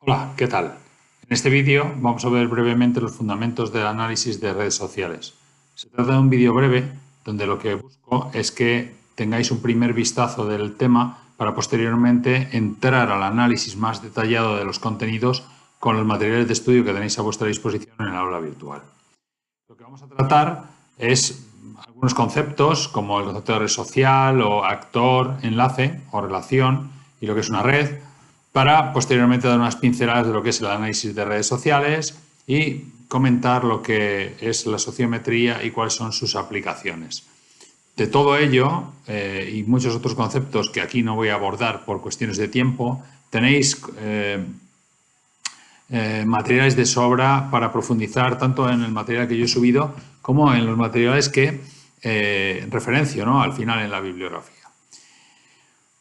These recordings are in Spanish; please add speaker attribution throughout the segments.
Speaker 1: Hola, ¿qué tal? En este vídeo vamos a ver brevemente los fundamentos del análisis de redes sociales. Se trata de un vídeo breve donde lo que busco es que tengáis un primer vistazo del tema para posteriormente entrar al análisis más detallado de los contenidos con los materiales de estudio que tenéis a vuestra disposición en el aula virtual. Lo que vamos a tratar es algunos conceptos como el concepto de red social o actor, enlace o relación y lo que es una red, para posteriormente dar unas pinceladas de lo que es el análisis de redes sociales y comentar lo que es la sociometría y cuáles son sus aplicaciones. De todo ello y muchos otros conceptos que aquí no voy a abordar por cuestiones de tiempo, tenéis materiales de sobra para profundizar tanto en el material que yo he subido como en los materiales que referencio, ¿no?, al final en la bibliografía.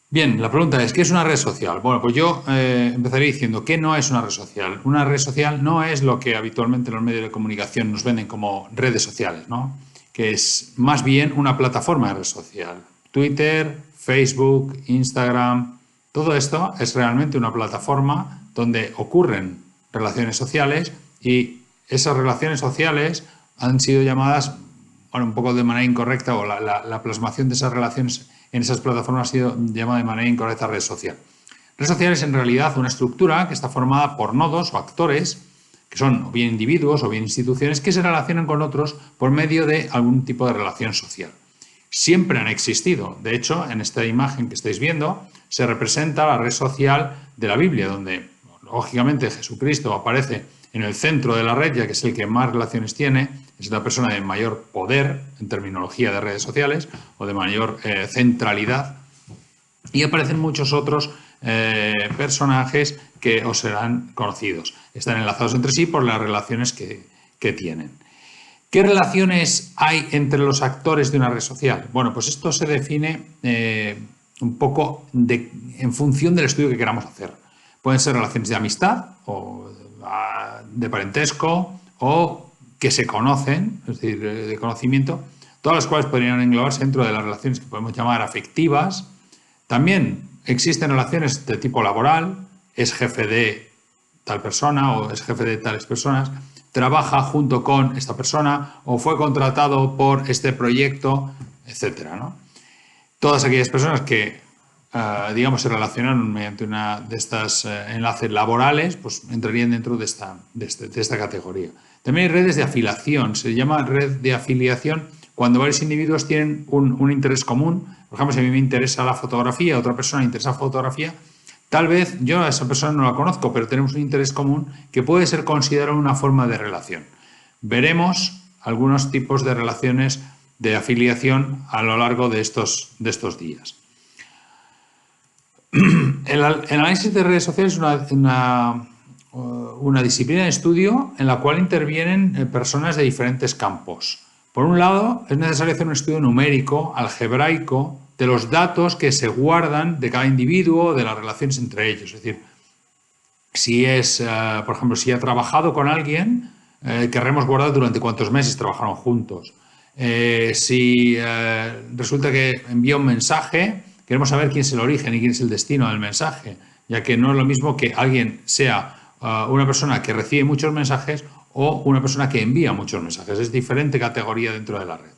Speaker 1: Bien, la pregunta es, ¿qué es una red social? Bueno, pues yo empezaré diciendo ¿qué no es una red social? Una red social no es lo que habitualmente los medios de comunicación nos venden como redes sociales, ¿no?, que es más bien una plataforma de red social. Twitter, Facebook, Instagram, todo esto es realmente una plataforma donde ocurren relaciones sociales y esas relaciones sociales han sido llamadas, bueno, un poco de manera incorrecta, o la plasmación de esas relaciones en esas plataformas ha sido llamada de manera incorrecta red social. Red social es en realidad una estructura que está formada por nodos o actores, que son o bien individuos o bien instituciones, que se relacionan con otros por medio de algún tipo de relación social. Siempre han existido. De hecho, en esta imagen que estáis viendo se representa la red social de la Biblia, donde lógicamente Jesucristo aparece en el centro de la red, ya que es el que más relaciones tiene, es la persona de mayor poder en terminología de redes sociales o de mayor centralidad, y aparecen muchos otros personajes que os serán conocidos. Están enlazados entre sí por las relaciones que tienen. ¿Qué relaciones hay entre los actores de una red social? Bueno, pues esto se define un poco en función del estudio que queramos hacer. Pueden ser relaciones de amistad o de parentesco o que se conocen, es decir, de conocimiento, todas las cuales podrían englobarse dentro de las relaciones que podemos llamar afectivas. También existen relaciones de tipo laboral, es jefe de tal persona o es jefe de tales personas, trabaja junto con esta persona o fue contratado por este proyecto, etcétera, ¿no? Todas aquellas personas que, digamos, se relacionan mediante una de estas enlaces laborales, pues entrarían dentro de esta categoría. También hay redes de afiliación. Se llama red de afiliación cuando varios individuos tienen un interés común. Por ejemplo, si a mí me interesa la fotografía, a otra persona le interesa fotografía, tal vez yo a esa persona no la conozco, pero tenemos un interés común que puede ser considerado una forma de relación. Veremos algunos tipos de relaciones de afiliación a lo largo de estos días. El análisis de redes sociales es una disciplina de estudio en la cual intervienen personas de diferentes campos. Por un lado, es necesario hacer un estudio numérico, algebraico, de los datos que se guardan de cada individuo, de las relaciones entre ellos. Es decir, si por ejemplo, si ha trabajado con alguien, querremos guardar durante cuántos meses trabajaron juntos. Si resulta que envía un mensaje, queremos saber quién es el origen y quién es el destino del mensaje, ya que no es lo mismo que alguien sea una persona que recibe muchos mensajes o una persona que envía muchos mensajes. Es diferente categoría dentro de la red.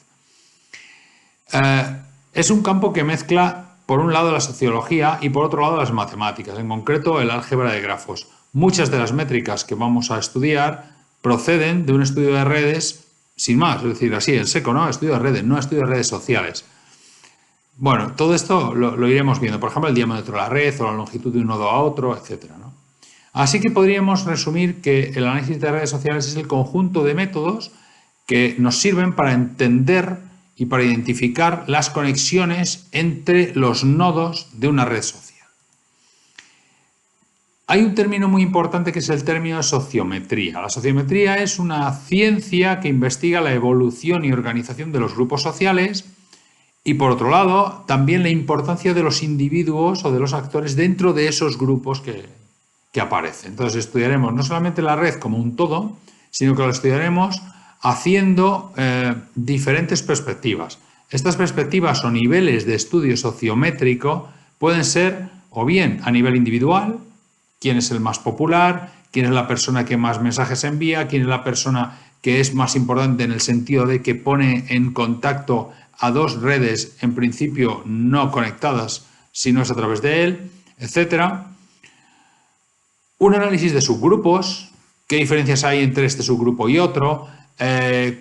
Speaker 1: Es un campo que mezcla, por un lado, la sociología y por otro lado, las matemáticas, en concreto el álgebra de grafos. Muchas de las métricas que vamos a estudiar proceden de un estudio de redes, sin más, es decir, así en seco, ¿no? Estudio de redes, no estudio de redes sociales. Bueno, todo esto lo iremos viendo, por ejemplo, el diámetro de la red o la longitud de un nodo a otro, etcétera, ¿no? Así que podríamos resumir que el análisis de redes sociales es el conjunto de métodos que nos sirven para entender y para identificar las conexiones entre los nodos de una red social. Hay un término muy importante que es el término de sociometría. La sociometría es una ciencia que investiga la evolución y organización de los grupos sociales y, por otro lado, también la importancia de los individuos o de los actores dentro de esos grupos que aparecen. Entonces, estudiaremos no solamente la red como un todo, sino que lo estudiaremos haciendo diferentes perspectivas. Estas perspectivas o niveles de estudio sociométrico pueden ser o bien a nivel individual, quién es el más popular, quién es la persona que más mensajes envía, quién es la persona que es más importante en el sentido de que pone en contacto a dos redes en principio no conectadas si no es a través de él, etcétera. Un análisis de subgrupos, qué diferencias hay entre este subgrupo y otro,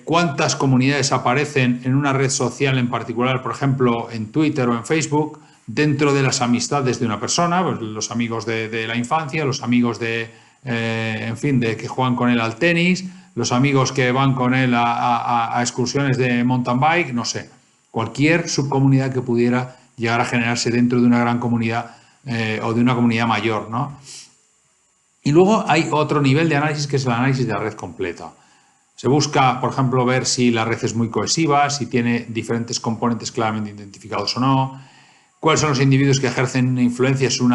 Speaker 1: cuántas comunidades aparecen en una red social en particular, por ejemplo, en Twitter o en Facebook, dentro de las amistades de una persona, pues los amigos de la infancia, los amigos en fin, de que juegan con él al tenis, los amigos que van con él a excursiones de mountain bike, no sé, cualquier subcomunidad que pudiera llegar a generarse dentro de una gran comunidad o de una comunidad mayor, ¿no? Y luego hay otro nivel de análisis que es el análisis de la red completa. Se busca, por ejemplo, ver si la red es muy cohesiva, si tiene diferentes componentes claramente identificados o no, cuáles son los individuos que ejercen influencia con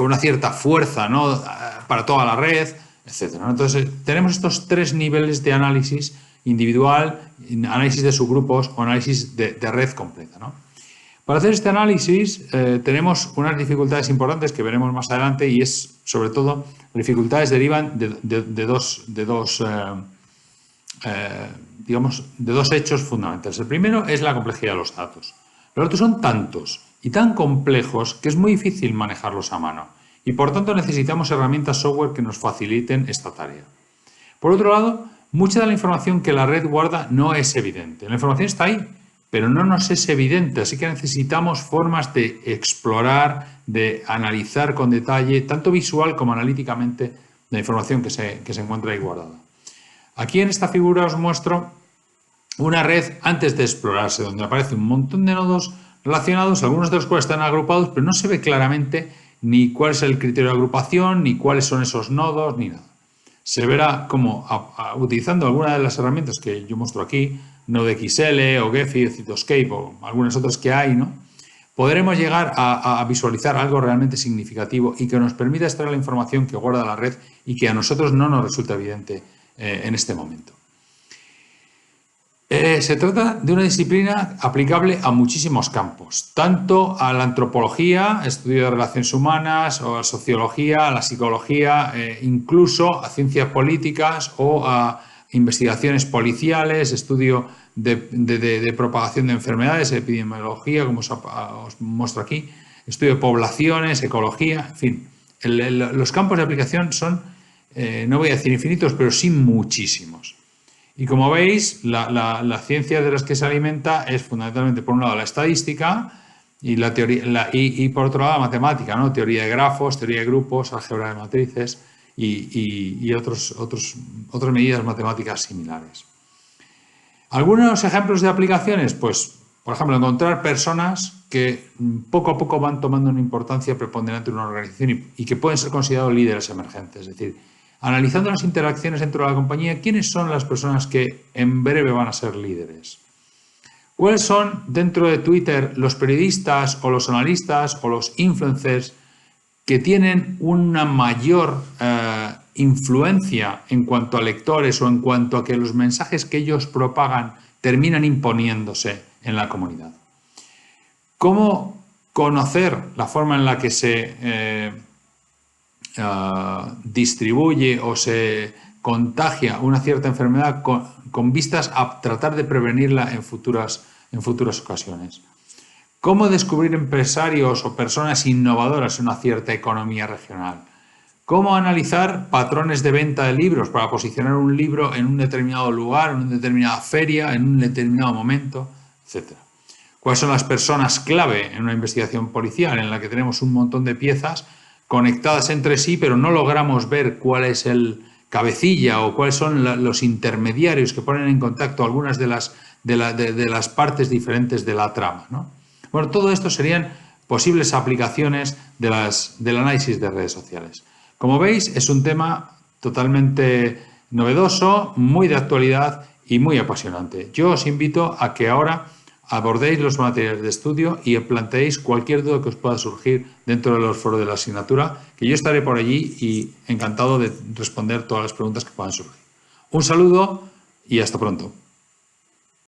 Speaker 1: una cierta fuerza, ¿no?, para toda la red, etc. Entonces, tenemos estos tres niveles de análisis: individual, análisis de subgrupos o análisis de red completa, ¿no? Para hacer este análisis tenemos unas dificultades importantes que veremos más adelante, y es, sobre todo, dificultades derivan de dos hechos fundamentales. El primero es la complejidad de los datos. Los datos son tantos y tan complejos que es muy difícil manejarlos a mano, y por tanto necesitamos herramientas software que nos faciliten esta tarea. Por otro lado, mucha de la información que la red guarda no es evidente. La información está ahí, pero no nos es evidente, así que necesitamos formas de explorar, de analizar con detalle, tanto visual como analíticamente, la información que se encuentra ahí guardada. Aquí en esta figura os muestro una red antes de explorarse, donde aparece un montón de nodos relacionados, algunos de los cuales están agrupados, pero no se ve claramente ni cuál es el criterio de agrupación, ni cuáles son esos nodos, ni nada. Se verá cómo, utilizando alguna de las herramientas que yo muestro aquí, NodeXL o Gephi o Cytoscape o algunas otras que hay, ¿no?, podremos llegar a visualizar algo realmente significativo y que nos permita extraer la información que guarda la red y que a nosotros no nos resulta evidente en este momento. Se trata de una disciplina aplicable a muchísimos campos, tanto a la antropología, estudio de relaciones humanas, o a la sociología, a la psicología, incluso a ciencias políticas o a investigaciones policiales, estudio de propagación de enfermedades, epidemiología, como os muestro aquí, estudio de poblaciones, ecología, en fin. Los campos de aplicación son, no voy a decir infinitos, pero sí muchísimos. Y como veis, la ciencia de las que se alimenta es fundamentalmente, por un lado, la estadística y por otro lado, la matemática, ¿no?, teoría de grafos, teoría de grupos, álgebra de matrices y otras medidas matemáticas similares. Algunos ejemplos de aplicaciones, pues, por ejemplo, encontrar personas que poco a poco van tomando una importancia preponderante en una organización y que pueden ser considerados líderes emergentes. Es decir, analizando las interacciones dentro de la compañía, ¿quiénes son las personas que en breve van a ser líderes? ¿Cuáles son dentro de Twitter los periodistas o los analistas o los influencers que tienen una mayor influencia en cuanto a lectores o en cuanto a que los mensajes que ellos propagan terminan imponiéndose en la comunidad? ¿Cómo conocer la forma en la que se distribuye o se contagia una cierta enfermedad con vistas a tratar de prevenirla en futuras ocasiones? ¿Cómo descubrir empresarios o personas innovadoras en una cierta economía regional? ¿Cómo analizar patrones de venta de libros para posicionar un libro en un determinado lugar, en una determinada feria, en un determinado momento, etcétera? ¿Cuáles son las personas clave en una investigación policial en la que tenemos un montón de piezas conectadas entre sí, pero no logramos ver cuál es el cabecilla o cuáles son los intermediarios que ponen en contacto algunas de las partes diferentes de la trama, ¿no? Bueno, todo esto serían posibles aplicaciones del análisis de redes sociales. Como veis, es un tema totalmente novedoso, muy de actualidad y muy apasionante. Yo os invito a que ahora abordéis los materiales de estudio y planteéis cualquier duda que os pueda surgir dentro de los foros de la asignatura, que yo estaré por allí y encantado de responder todas las preguntas que puedan surgir. Un saludo y hasta pronto.